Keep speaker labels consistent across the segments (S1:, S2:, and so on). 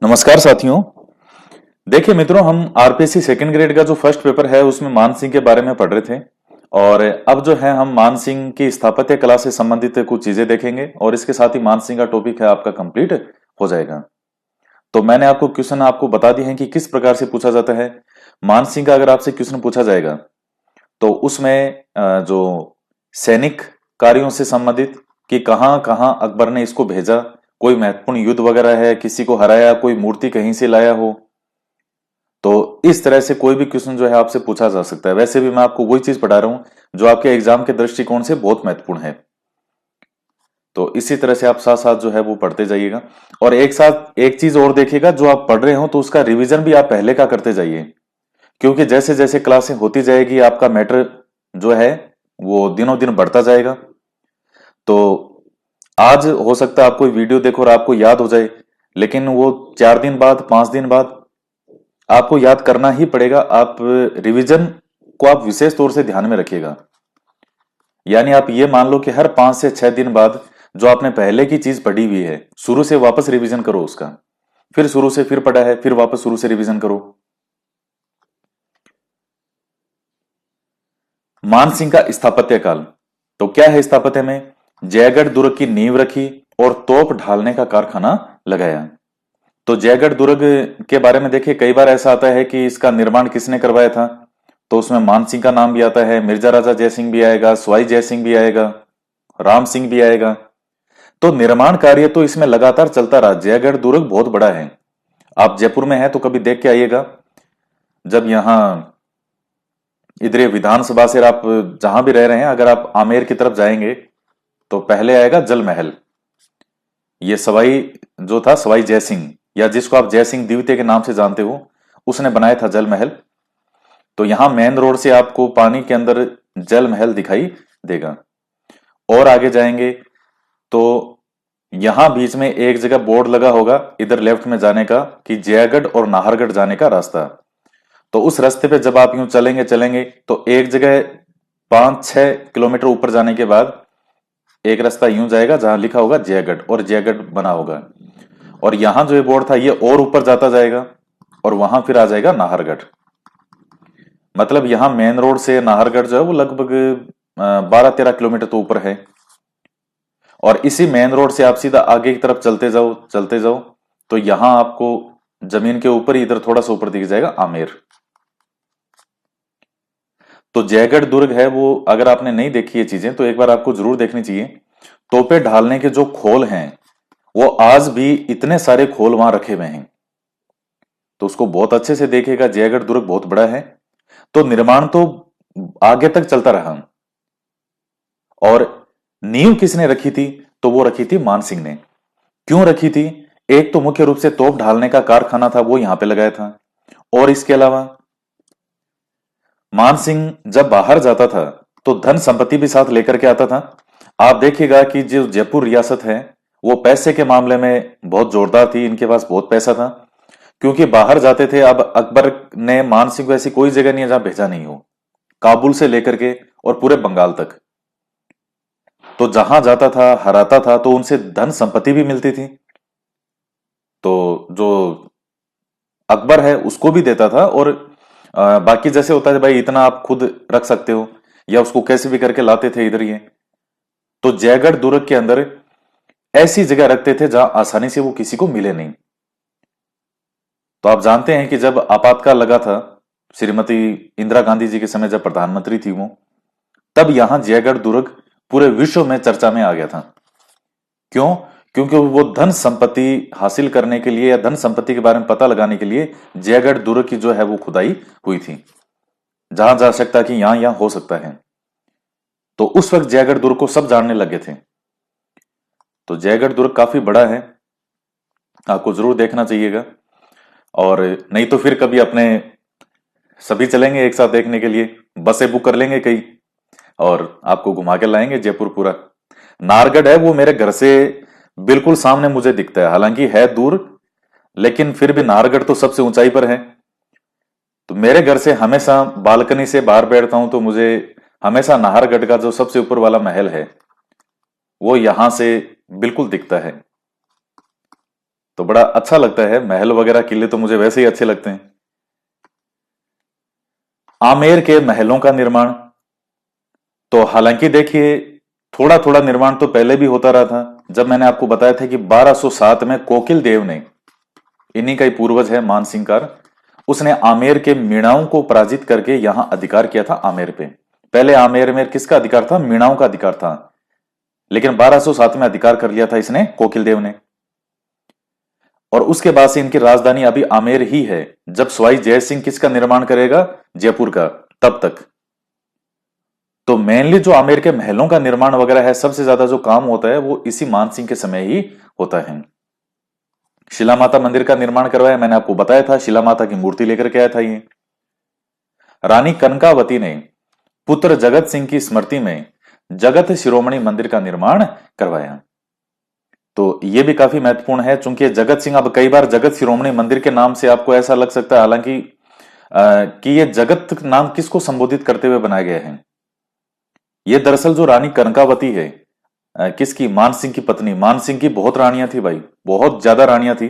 S1: नमस्कार साथियों। देखिए मित्रों, हम आरपीएससी सेकंड ग्रेड का जो फर्स्ट पेपर है उसमें मान सिंह के बारे में पढ़ रहे थे। और अब जो है हम मान सिंह की स्थापत्य कला से संबंधित कुछ चीजें देखेंगे और इसके साथ ही मान सिंह का टॉपिक है आपका कंप्लीट हो जाएगा। तो मैंने आपको क्वेश्चन आपको बता दिए हैं कि किस प्रकार से पूछा जाता है। मान सिंह का अगर आपसे क्वेश्चन पूछा जाएगा तो उसमें जो सैनिक कार्यों से संबंधित कि कहाँ कहाँ अकबर ने इसको भेजा, कोई महत्वपूर्ण युद्ध वगैरह है, किसी को हराया, कोई मूर्ति कहीं से लाया हो, तो इस तरह से कोई भी क्वेश्चन जो है आपसे पूछा जा सकता है। वैसे भी मैं आपको वही चीज पढ़ा रहा हूं जो आपके एग्जाम के दृष्टिकोण से बहुत महत्वपूर्ण है। तो इसी तरह से आप साथ साथ जो है वो पढ़ते जाइएगा और एक साथ एक चीज और देखिएगा, जो आप पढ़ रहे हो तो उसका रिवीजन भी आप पहले का करते जाइए, क्योंकि जैसे जैसे क्लासें होती जाएगी आपका मैटर जो है वो दिनों दिन बढ़ता जाएगा। तो आज हो सकता है आप कोई वीडियो देखो और आपको याद हो जाए, लेकिन वो 4 दिन बाद 5 दिन बाद आपको याद करना ही पड़ेगा। आप रिवीजन को आप विशेष तौर से ध्यान में रखिएगा। यानी आप ये मान लो कि हर 5 से 6 दिन बाद जो आपने पहले की चीज पढ़ी हुई है शुरू से वापस रिवीजन करो उसका, फिर शुरू से फिर पढ़ा है फिर वापस शुरू से रिवीजन करो। मान सिंह का स्थापत्य काल, तो क्या है स्थापत्य में? जयगढ़ दुर्ग की नींव रखी और तोप ढालने का कारखाना लगाया। तो जयगढ़ दुर्ग के बारे में देखिए, कई बार ऐसा आता है कि इसका निर्माण किसने करवाया था, तो उसमें मान सिंह का नाम भी आता है, मिर्जा राजा जयसिंह भी आएगा, सवाई जयसिंह भी आएगा, राम सिंह भी आएगा। तो निर्माण कार्य तो इसमें लगातार चलता रहा। जयगढ़ दुर्ग बहुत बड़ा है। आप जयपुर में हैं तो कभी देख के आइएगा। जब यहाँ इधर ये विधानसभा से आप जहां भी रह रहे हैं, अगर आप आमेर की तरफ जाएंगे तो पहले आएगा जल महल। ये सवाई जो था, सवाई जयसिंह या जिसको आप जयसिंह द्वितीय के नाम से जानते हो, उसने बनाया था जल महल। तो यहां मेन रोड से आपको पानी के अंदर जल महल दिखाई देगा। और आगे जाएंगे तो यहां बीच में एक जगह बोर्ड लगा होगा इधर लेफ्ट में जाने का कि जयगढ़ और नाहरगढ़ जाने का रास्ता। तो उस रास्ते पे जब आप यूं चलेंगे चलेंगे तो एक जगह 5-6 किलोमीटर ऊपर जाने के बाद एक रास्ता यूं जाएगा जहां लिखा होगा जयगढ़ और जयगढ़ बना होगा। और यहां जो ये बोर्ड था ये और ऊपर जाता जाएगा और वहां फिर आ जाएगा नाहरगढ़। मतलब यहां मेन रोड से नाहरगढ़ जो है वो लगभग 12-13 किलोमीटर तो ऊपर है। और इसी मेन रोड से आप सीधा आगे की तरफ चलते जाओ तो यहां आपको जमीन के ऊपर ही इधर थोड़ा सा ऊपर दिख जाएगा आमेर। तो जयगढ़ दुर्ग है वो, अगर आपने नहीं देखी ये चीजें तो एक बार आपको जरूर देखनी चाहिए। तोपे ढालने के जो खोल हैं वो आज भी इतने सारे खोल वहां रखे हुए हैं, तो उसको बहुत अच्छे से देखेगा। जयगढ़ दुर्ग बहुत बड़ा है। तो निर्माण तो आगे तक चलता रहा। और नींव किसने रखी थी? तो वो रखी थी मान सिंह ने। क्यों रखी थी? एक तो मुख्य रूप से तोप ढालने का कारखाना था वो यहां पे लगाया था, और इसके अलावा मान सिंह जब बाहर जाता था तो धन संपत्ति भी साथ लेकर के आता था। आप देखिएगा कि जो जयपुर रियासत है वो पैसे के मामले में बहुत जोरदार थी, इनके पास बहुत पैसा था, क्योंकि बाहर जाते थे। अब अकबर ने मान सिंह को ऐसी कोई जगह नहीं है जहां भेजा नहीं हो, काबुल से लेकर के और पूरे बंगाल तक। तो जहां जाता था हराता था तो उनसे धन संपत्ति भी मिलती थी। तो जो अकबर है उसको भी देता था। और बाकी जैसे होता है भाई इतना आप खुद रख सकते हो, या उसको कैसे भी करके लाते थे इधर ये। तो जयगढ़ दुर्ग के अंदर ऐसी जगह रखते थे जहां आसानी से वो किसी को मिले नहीं। तो आप जानते हैं कि जब आपातकाल लगा था, श्रीमती इंदिरा गांधी जी के समय जब प्रधानमंत्री थी वो, तब यहां जयगढ़ दुर्ग पूरे विश्व में चर्चा में आ गया था। क्यों? क्योंकि वो धन संपत्ति हासिल करने के लिए या धन संपत्ति के बारे में पता लगाने के लिए जयगढ़ दुर्ग की जो है वो खुदाई हुई थी। जहां जा सकता कि यहां यहां हो सकता है। तो उस वक्त जयगढ़ दुर्ग को सब जानने लगे थे। तो जयगढ़ दुर्ग काफी बड़ा है, आपको जरूर देखना चाहिएगा। और नहीं तो फिर कभी अपने सभी चलेंगे एक साथ देखने के लिए, बसें बुक कर लेंगे कई और आपको घुमा के लाएंगे जयपुर पूरा। नाहरगढ़ है वो मेरे घर से बिल्कुल सामने मुझे दिखता है, हालांकि है दूर, लेकिन फिर भी नाहरगढ़ तो सबसे ऊंचाई पर है। तो मेरे घर से हमेशा बालकनी से बाहर बैठता हूं तो मुझे हमेशा नाहरगढ़ का जो सबसे ऊपर वाला महल है वो यहां से बिल्कुल दिखता है। तो बड़ा अच्छा लगता है। महल वगैरह किले तो मुझे वैसे ही अच्छे लगते हैं। आमेर के महलों का निर्माण, तो हालांकि देखिए थोड़ा थोड़ा निर्माण तो पहले भी होता रहा था। जब मैंने आपको बताया था कि 1207 में कोकिल देव ने, इन्हीं का ही पूर्वज है मानसिंहकार, उसने आमेर के मीणाओं को पराजित करके यहां अधिकार किया था आमेर पे। पहले आमेर में किसका अधिकार था? मीणाओं का अधिकार था। लेकिन 1207 में अधिकार कर लिया था इसने, कोकिल देव ने। और उसके बाद से इनकी राजधानी अभी आमेर ही है। जब सवाई जय सिंह किसका निर्माण करेगा? जयपुर का, तब तक। तो मेनली जो आमेर के महलों का निर्माण वगैरह है, सबसे ज्यादा जो काम होता है वो इसी मानसिंह के समय ही होता है। शिला माता मंदिर का निर्माण करवाया, मैंने आपको बताया था, शिला माता की मूर्ति लेकर के आया था ये। रानी कनकावती ने पुत्र जगत सिंह की स्मृति में जगत शिरोमणि मंदिर का निर्माण करवाया। तो ये भी काफी महत्वपूर्ण है, चूंकि जगत सिंह, अब कई बार जगत शिरोमणि मंदिर के नाम से आपको ऐसा लग सकता है, हालांकि कि ये जगत नाम किसको संबोधित करते हुए बनाया गया है? ये दरअसल जो रानी कनकावती है, किसकी? मानसिंह की पत्नी। मानसिंह की बहुत रानियां थी भाई, बहुत ज्यादा रानियां थी।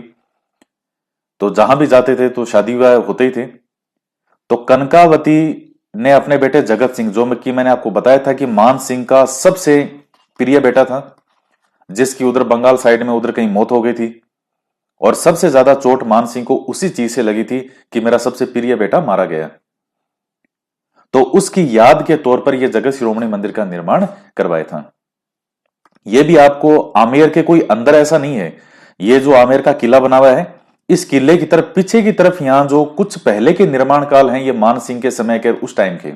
S1: तो जहां भी जाते थे तो शादी विवाह होते ही थे। तो कनकावती ने अपने बेटे जगत सिंह, जो कि मैंने आपको बताया था कि मान सिंह का सबसे प्रिय बेटा था, जिसकी उधर बंगाल साइड में उधर कहीं मौत हो गई थी, और सबसे ज्यादा चोट मान सिंह को उसी चीज से लगी थी कि मेरा सबसे प्रिय बेटा मारा गया। तो उसकी याद के तौर पर यह जगत शिरोमणि मंदिर का निर्माण करवाया था। यह भी आपको आमेर के कोई अंदर ऐसा नहीं है, यह जो आमेर का किला बना हुआ है, इस किले की तरफ, पीछे की तरफ, यहां जो कुछ पहले के निर्माण काल हैं, ये मान सिंह के समय के, उस टाइम के।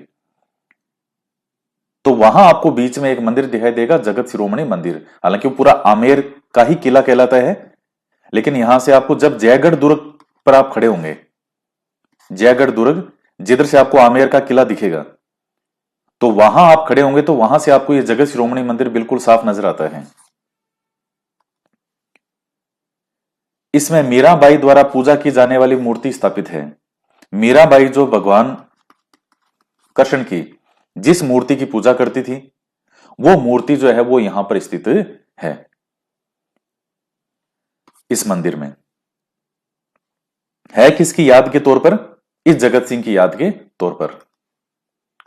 S1: तो वहां आपको बीच में एक मंदिर दिखाई देगा, जगत शिरोमणि मंदिर। हालांकि वो पूरा आमेर का ही किला कहलाता है, लेकिन यहां से आपको, जब जयगढ़ दुर्ग पर आप खड़े होंगे, जयगढ़ दुर्ग जिधर से आपको आमेर का किला दिखेगा, तो वहां आप खड़े होंगे तो वहां से आपको यह जगत शिरोमणि मंदिर बिल्कुल साफ नजर आता है। इसमें मीराबाई द्वारा पूजा की जाने वाली मूर्ति स्थापित है। मीराबाई जो भगवान कृष्ण की जिस मूर्ति की पूजा करती थी, वो मूर्ति जो है वो यहां पर स्थित है, इस मंदिर में। है किसकी याद के तौर पर? इस जगत सिंह की याद के तौर पर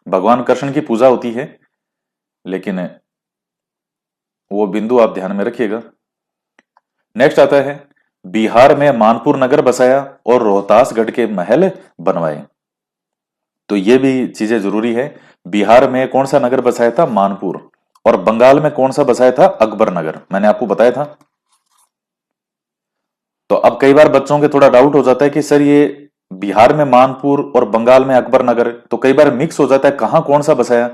S1: भगवान कृष्ण की पूजा होती है, लेकिन वो बिंदु आप ध्यान में रखिएगा। नेक्स्ट आता है, बिहार में मानपुर नगर बसाया और रोहतासगढ़ के महल बनवाए। तो ये भी चीजें जरूरी है। बिहार में कौन सा नगर बसाया था? मानपुर। और बंगाल में कौन सा बसाया था? अकबर नगर, मैंने आपको बताया था। तो अब कई बार बच्चों के थोड़ा डाउट हो जाता है कि सर ये बिहार में मानपुर और बंगाल में अकबर नगर, तो कई बार मिक्स हो जाता है, कहां कौन सा बसाया।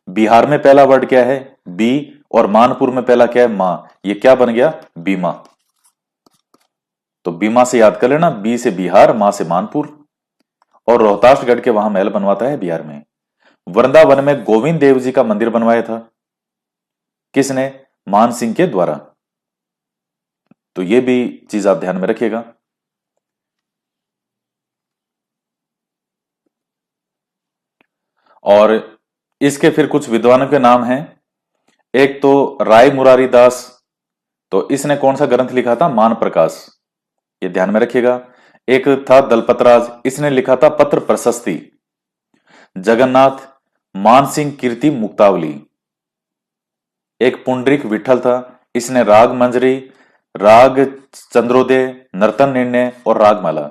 S1: बिहार में पहला वर्ड क्या है? बी, और मानपुर में पहला क्या है? मां। ये क्या बन गया? बीमा। तो बीमा से याद कर लेना, बी से बिहार, मां से मानपुर। और रोहतासगढ़ के वहां महल बनवाता है बिहार में। वृंदावन में गोविंद देव जी का मंदिर बनवाया था, किसने? मान सिंह के द्वारा। तो यह भी चीज आप ध्यान में रखिएगा। और इसके फिर कुछ विद्वानों के नाम हैं। एक तो राय मुरारी दास, तो इसने कौन सा ग्रंथ लिखा था? मान प्रकाश, ये ध्यान में रखिएगा। एक था दलपतराज, इसने लिखा था पत्र प्रशस्ति। जगन्नाथ मानसिंह कीर्ति मुक्तावली। एक पुंडरीक विठल था, इसने राग मंजरी, राग चंद्रोदय, नर्तन निर्णय और रागमाला,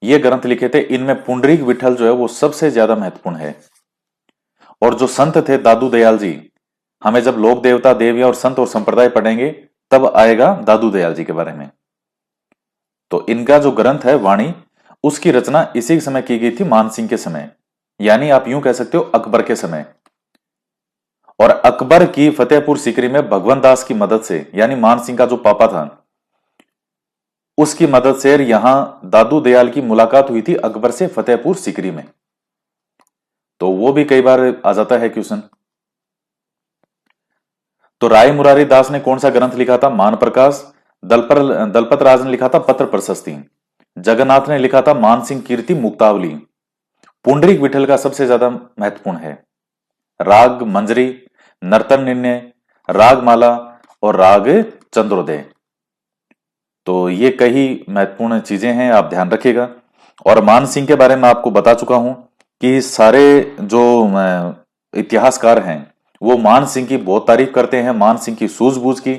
S1: ये ग्रंथ लिखे थे। इनमें पुंडरीक विठल जो है वो सबसे ज्यादा महत्वपूर्ण है। और जो संत थे दादू दयाल जी, हमें जब लोक देवता, देवियां और संत और संप्रदाय पढ़ेंगे तब आएगा दादू दयाल जी के बारे में। तो इनका जो ग्रंथ है वाणी, उसकी रचना इसी समय की गई थी, मानसिंह के समय, यानी आप यूं कह सकते हो अकबर के समय। और अकबर की फतेहपुर सीकरी में भगवंत दास की मदद से, यानी मानसिंह का जो पापा था, उसकी मदद से यहां दादू दयाल की मुलाकात हुई थी अकबर से फतेहपुर सीकरी में। तो वो भी कई बार आ जाता है क्वेश्चन। तो राय मुरारी दास ने कौन सा ग्रंथ लिखा था? मान प्रकाश। दलपत राज ने लिखा था पत्र प्रशस्ति। जगन्नाथ ने लिखा था मानसिंह कीर्ति मुक्तावली। पुंडरीक विठल का सबसे ज्यादा महत्वपूर्ण है राग मंजरी, नर्तन निर्णय, रागमाला और राग चंद्रोदय। तो ये कई महत्वपूर्ण चीजें हैं, आप ध्यान रखिएगा। और मान सिंह के बारे में आपको बता चुका हूं कि सारे जो इतिहासकार हैं वो मान सिंह की बहुत तारीफ करते हैं, मान सिंह की सूझबूझ की।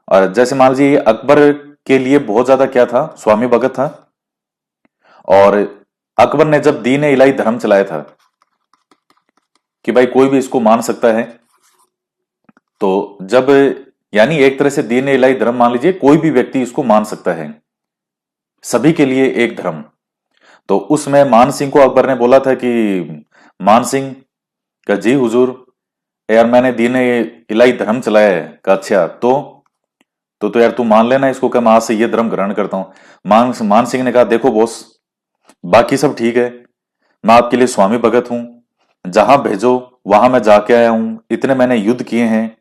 S1: और जैसे मान लीजिए अकबर के लिए बहुत ज्यादा क्या था, स्वामी भगत था। और अकबर ने जब दीन ए इलाही धर्म चलाया था कि भाई कोई भी इसको मान सकता है, तो जब यानी एक तरह से दीन ए इलाही धर्म मान लीजिए कोई भी व्यक्ति इसको मान सकता है, सभी के लिए एक धर्म। तो उसमें मान सिंह को अकबर ने बोला था कि मान सिंह का जी हुजूर, यार मैंने दीन ए इलाही धर्म चलाया है। का अच्छा, तो यार तू मान लेना इसको कि मैं आज से ये धर्म ग्रहण करता हूं। मान सिंह ने कहा देखो बॉस, बाकी सब ठीक है, मैं आपके लिए स्वामी भगत हूं, जहां भेजो वहां मैं जाके आया हूं, इतने मैंने युद्ध किए हैं,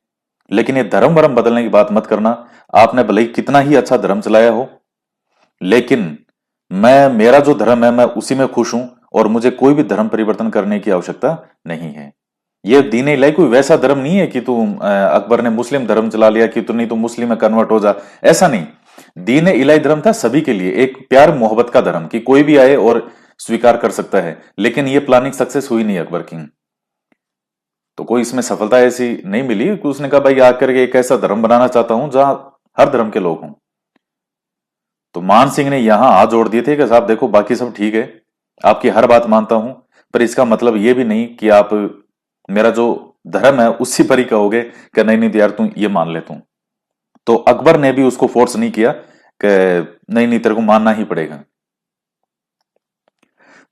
S1: लेकिन ये धर्म वरम बदलने की बात मत करना। आपने भले ही कितना ही अच्छा धर्म चलाया हो, लेकिन मेरा जो धर्म है मैं उसी में खुश हूं, और मुझे कोई भी धर्म परिवर्तन करने की आवश्यकता नहीं है। ये दीन इलाही कोई वैसा धर्म नहीं है कि तू अकबर ने मुस्लिम धर्म चला लिया कि तू नहीं तो मुस्लिम में कन्वर्ट हो जा, ऐसा नहीं। दीन इलाही धर्म था सभी के लिए, एक प्यार मोहब्बत का धर्म कि कोई भी आए और स्वीकार कर सकता है। लेकिन ये प्लानिंग सक्सेस हुई नहीं अकबर की, तो कोई इसमें सफलता ऐसी नहीं मिली कि उसने कहा भाई आकर के एक ऐसा धर्म बनाना चाहता हूं जहां हर धर्म के लोग हों। तो मान सिंह ने यहां हाथ जोड़ दिए थे कि साहब देखो बाकी सब ठीक है, आपकी हर बात मानता हूं, पर इसका मतलब यह भी नहीं कि आप मेरा जो धर्म है उसी पर ही कहोगे कि नहीं नहीं यार तू ये मान ले तू। तो अकबर ने भी उसको फोर्स नहीं किया कि नहीं नहीं तेरे को मानना ही पड़ेगा।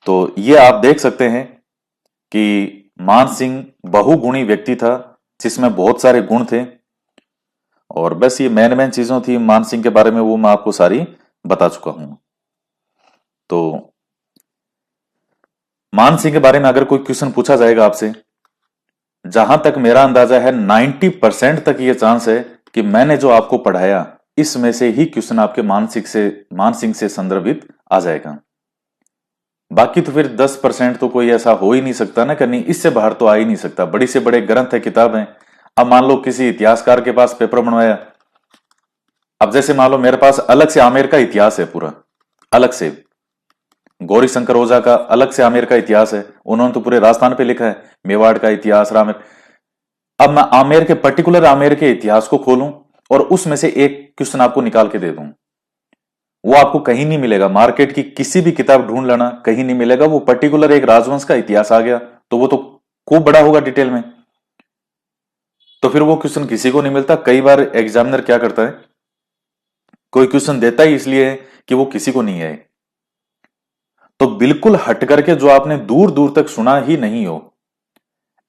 S1: तो ये आप देख सकते हैं कि मान सिंह बहुगुणी व्यक्ति था जिसमें बहुत सारे गुण थे। और बस ये मेन मेन चीजों थी मान सिंह के बारे में, वो मैं आपको सारी बता चुका हूं। तो मान सिंह के बारे में अगर कोई क्वेश्चन पूछा जाएगा आपसे, जहां तक मेरा अंदाजा है 90% तक ये चांस है कि मैंने जो आपको पढ़ाया इसमें से ही क्वेश्चन आपके मान सिंह से संदर्भित आ जाएगा। बाकी तो फिर 10% तो कोई ऐसा हो ही नहीं सकता ना, कि नहीं इससे बाहर तो आ ही नहीं सकता। बड़ी से बड़े ग्रंथ है, किताब है। अब मान लो किसी इतिहासकार के पास पेपर बनवाया, अब जैसे मान लो मेरे पास अलग से आमेर का इतिहास है पूरा, अलग से गौरी शंकर ओझा का अलग से आमेर का इतिहास है, उन्होंने तो पूरे राजस्थान पे लिखा है, मेवाड़ का इतिहास रामेर। अब मैं आमेर के पर्टिकुलर आमेर के इतिहास को खोलूं और उसमें से एक क्वेश्चन आपको निकाल के दे दूं, वो आपको कहीं नहीं मिलेगा। मार्केट की किसी भी किताब ढूंढ लेना, कहीं नहीं मिलेगा। वो पर्टिकुलर एक राजवंश का इतिहास आ गया तो वो तो खूब बड़ा होगा डिटेल में, तो फिर वो क्वेश्चन किसी को नहीं मिलता। कई बार एग्जामिनर क्या करता है, कोई क्वेश्चन देता ही इसलिए है कि वो किसी को नहीं है। तो बिल्कुल हट करके जो आपने दूर दूर तक सुना ही नहीं हो,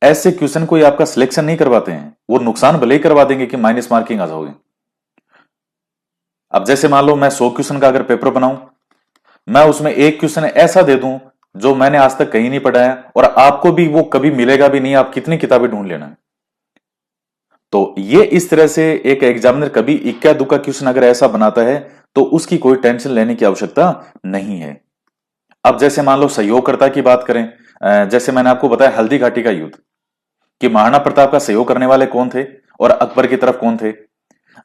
S1: ऐसे क्वेश्चन कोई आपका सिलेक्शन नहीं करवाते हैं। वो नुकसान भले ही करवा देंगे कि माइनस मार्किंग आ जाओगे। अब जैसे मान लो मैं 100 क्वेश्चन का अगर पेपर बनाऊं, मैं उसमें एक क्वेश्चन ऐसा दे दूं जो मैंने आज तक कहीं नहीं पढ़ा है, और आपको भी वो कभी मिलेगा भी नहीं, आप कितनी किताबें ढूंढ लेना। तो ये इस तरह से एक एग्जामिनर कभी इक्का दुक्का क्वेश्चन अगर ऐसा बनाता है तो उसकी कोई टेंशन लेने की आवश्यकता नहीं है। अब जैसे मान लो सहयोगकर्ता की बात करें, जैसे मैंने आपको बताया हल्दी घाटी का युद्ध, कि महाराणा प्रताप का सहयोग करने वाले कौन थे और अकबर की तरफ कौन थे।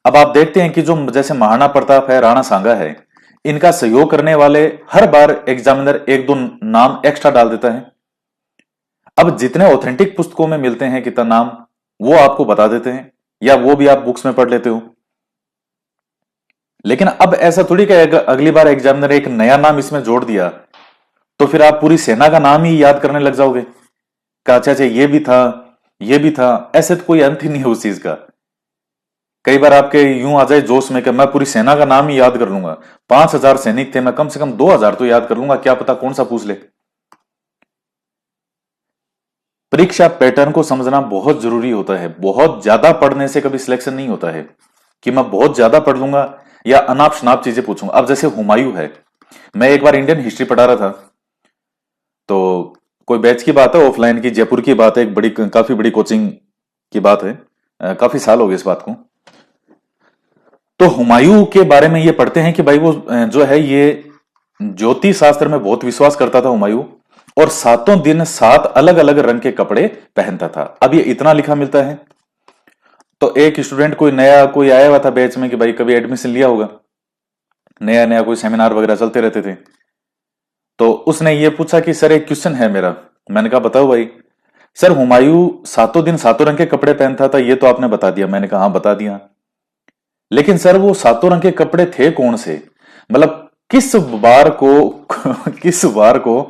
S1: अब आप देखते हैं कि जो जैसे महाराणा प्रताप है, राणा सांगा है, इनका सहयोग करने वाले हर बार एग्जामिनर एक दो नाम एक्स्ट्रा डाल देता है। अब जितने ऑथेंटिक पुस्तकों में मिलते हैं कितना नाम, वो आपको बता देते हैं, या वो भी आप बुक्स में पढ़ लेते हो। लेकिन अब ऐसा थोड़ी कि अगली बार एग्जामिनर एक नया नाम इसमें जोड़ दिया तो फिर आप पूरी सेना का नाम ही याद करने लग जाओगे कि अच्छा अच्छा ये भी था, ये भी था। ऐसे तो कोई अंत ही नहीं है उस चीज का। कई बार आपके यूं आ जाए जोश में कि मैं पूरी सेना का नाम ही याद कर लूंगा, 5,000 सैनिक थे, मैं कम से कम 2,000 तो याद कर लूंगा, क्या पता कौन सा पूछ ले। परीक्षा पैटर्न को समझना बहुत जरूरी होता है। बहुत ज्यादा पढ़ने से कभी सिलेक्शन नहीं होता है कि मैं बहुत ज्यादा पढ़ लूंगा या अनाप शनाप चीजें पूछूंगा। अब जैसे हुमायूं है, मैं एक बार इंडियन हिस्ट्री पढ़ा रहा था, तो कोई बैच की बात है, ऑफलाइन की, जयपुर की बात है, एक बड़ी काफी बड़ी कोचिंग की बात है, काफी साल हो गए इस बात को। तो हुमायूं के बारे में ये पढ़ते हैं कि भाई वो जो है ये ज्योतिष शास्त्र में बहुत विश्वास करता था हुमायूं, और सातों दिन 7 अलग अलग रंग के कपड़े पहनता था। अब ये इतना लिखा मिलता है। तो एक स्टूडेंट कोई नया कोई आया हुआ था बैच में कि भाई कभी एडमिशन लिया होगा, नया नया कोई सेमिनार वगैरह चलते रहते थे। तो उसने ये पूछा कि सर एक क्वेश्चन है मेरा। मैंने कहा बताओ भाई। सर हुमायूं सातों दिन सातों रंग के कपड़े पहनता था, ये तो आपने बता दिया। मैंने कहा हाँ बता दिया, लेकिन सर वो सातों रंग के कपड़े थे कौन से? मतलब किस बार को किस बार को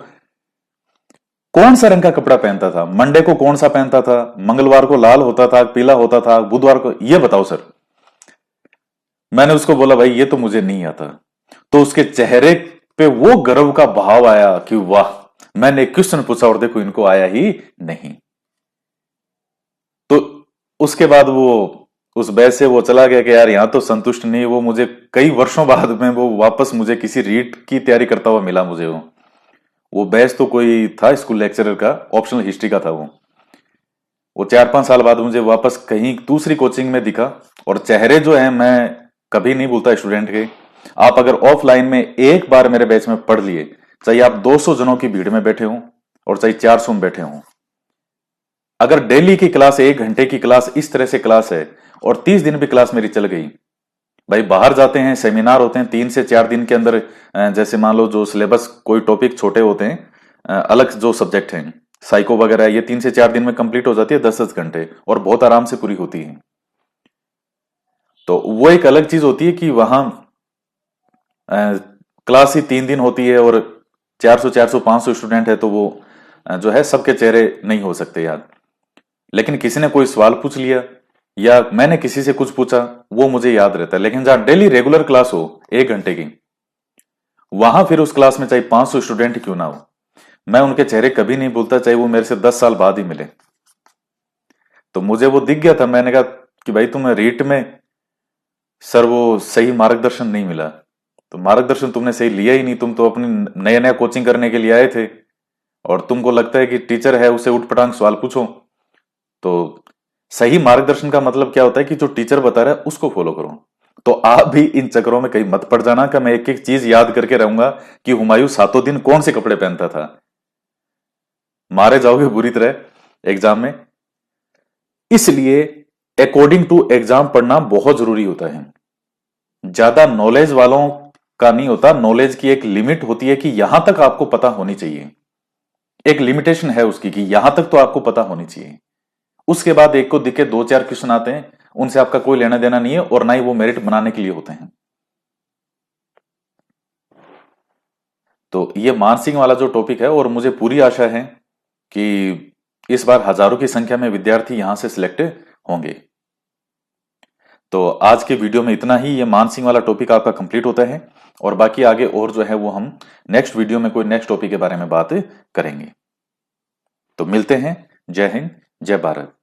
S1: कौन सा रंग का कपड़ा पहनता था? मंडे को कौन सा पहनता था? मंगलवार को लाल होता था, पीला होता था, बुधवार को? ये बताओ सर। मैंने उसको बोला भाई ये तो मुझे नहीं आता। तो उसके चेहरे पे वो गर्व का भाव आया कि वाह, मैंने क्वेश्चन पूछा और देखो इनको आया ही नहीं। तो उसके बाद वो उस बैच से वो चला गया कि यार यहां तो संतुष्ट नहीं। वो मुझे कई वर्षों बाद में वो वापस मुझे किसी रीट की तैयारी करता हुआ मिला मुझे। वो बैच तो कोई था स्कूल लेक्चरर का, ऑप्शनल हिस्ट्री का था वो 4-5 साल बाद मुझे वापस कहीं दूसरी कोचिंग में दिखा। और चेहरे जो है मैं कभी नहीं भूलता स्टूडेंट के। आप अगर ऑफलाइन में एक बार मेरे बैच में पढ़ लिए, चाहे आप 200 जनों की भीड़ में बैठे हों और चाहे 400 में बैठे हों, अगर डेली की क्लास 1 घंटे की क्लास इस तरह से क्लास है और 30 दिन भी क्लास मेरी चल गई, भाई बाहर जाते हैं सेमिनार होते हैं 3 से 4 दिन के अंदर। जैसे मान लो जो सिलेबस कोई टॉपिक छोटे होते हैं, अलग जो सब्जेक्ट हैं साइको वगैरह, ये 3 से 4 दिन में कंप्लीट हो जाती है, 10-10 घंटे, और बहुत आराम से पूरी होती है। तो वो एक अलग चीज होती है कि वहां क्लास ही 3 दिन होती है और 400-400-500 स्टूडेंट है, तो वो जो है सबके चेहरे नहीं हो सकते याद। लेकिन किसी ने कोई सवाल पूछ लिया या मैंने किसी से कुछ पूछा, वो मुझे याद रहता है। लेकिन जहां डेली रेगुलर क्लास हो 1 घंटे की, वहां फिर उस क्लास में चाहे 500 स्टूडेंट क्यों ना हो, मैं उनके चेहरे कभी नहीं भूलता, चाहे वो मेरे से 10 साल बाद ही मिले। तो मुझे वो दिख गया था। मैंने कहा कि भाई तुम्हें रीट में सर वो सही मार्गदर्शन नहीं मिला। तो मार्गदर्शन तुमने सही लिया ही नहीं, तुम तो अपनी नया नया कोचिंग करने के लिए आए थे और तुमको लगता है कि टीचर है उसे उठपटांग सवाल पूछो। तो सही मार्गदर्शन का मतलब क्या होता है कि जो टीचर बता रहा है उसको फॉलो करो। तो आप भी इन चक्करों में कहीं मत पड़ जाना कि मैं एक एक चीज याद करके रहूंगा कि हुमायूं सातों दिन कौन से कपड़े पहनता था। मारे जाओगे बुरी तरह एग्जाम में। इसलिए अकॉर्डिंग टू एग्जाम पढ़ना बहुत जरूरी होता है। ज्यादा नॉलेज वालों का नहीं होता, नॉलेज की एक लिमिट होती है कि यहां तक आपको पता होनी चाहिए। एक लिमिटेशन है उसकी कि यहां तक तो आपको पता होनी चाहिए। उसके बाद एक को दिखे 2-4 क्वेश्चन आते हैं, उनसे आपका कोई लेना देना नहीं है और ना ही वो मेरिट बनाने के लिए होते हैं। तो ये मानसिंह वाला जो टॉपिक है, और मुझे पूरी आशा है कि इस बार हजारों की संख्या में विद्यार्थी यहां से सिलेक्ट होंगे। तो आज के वीडियो में इतना ही। ये मानसिंह वाला टॉपिक आपका कंप्लीट होता है और बाकी आगे और जो है वो हम नेक्स्ट वीडियो में कोई नेक्स्ट टॉपिक के बारे में बात करेंगे। तो मिलते हैं। जय हिंद, जय भारत।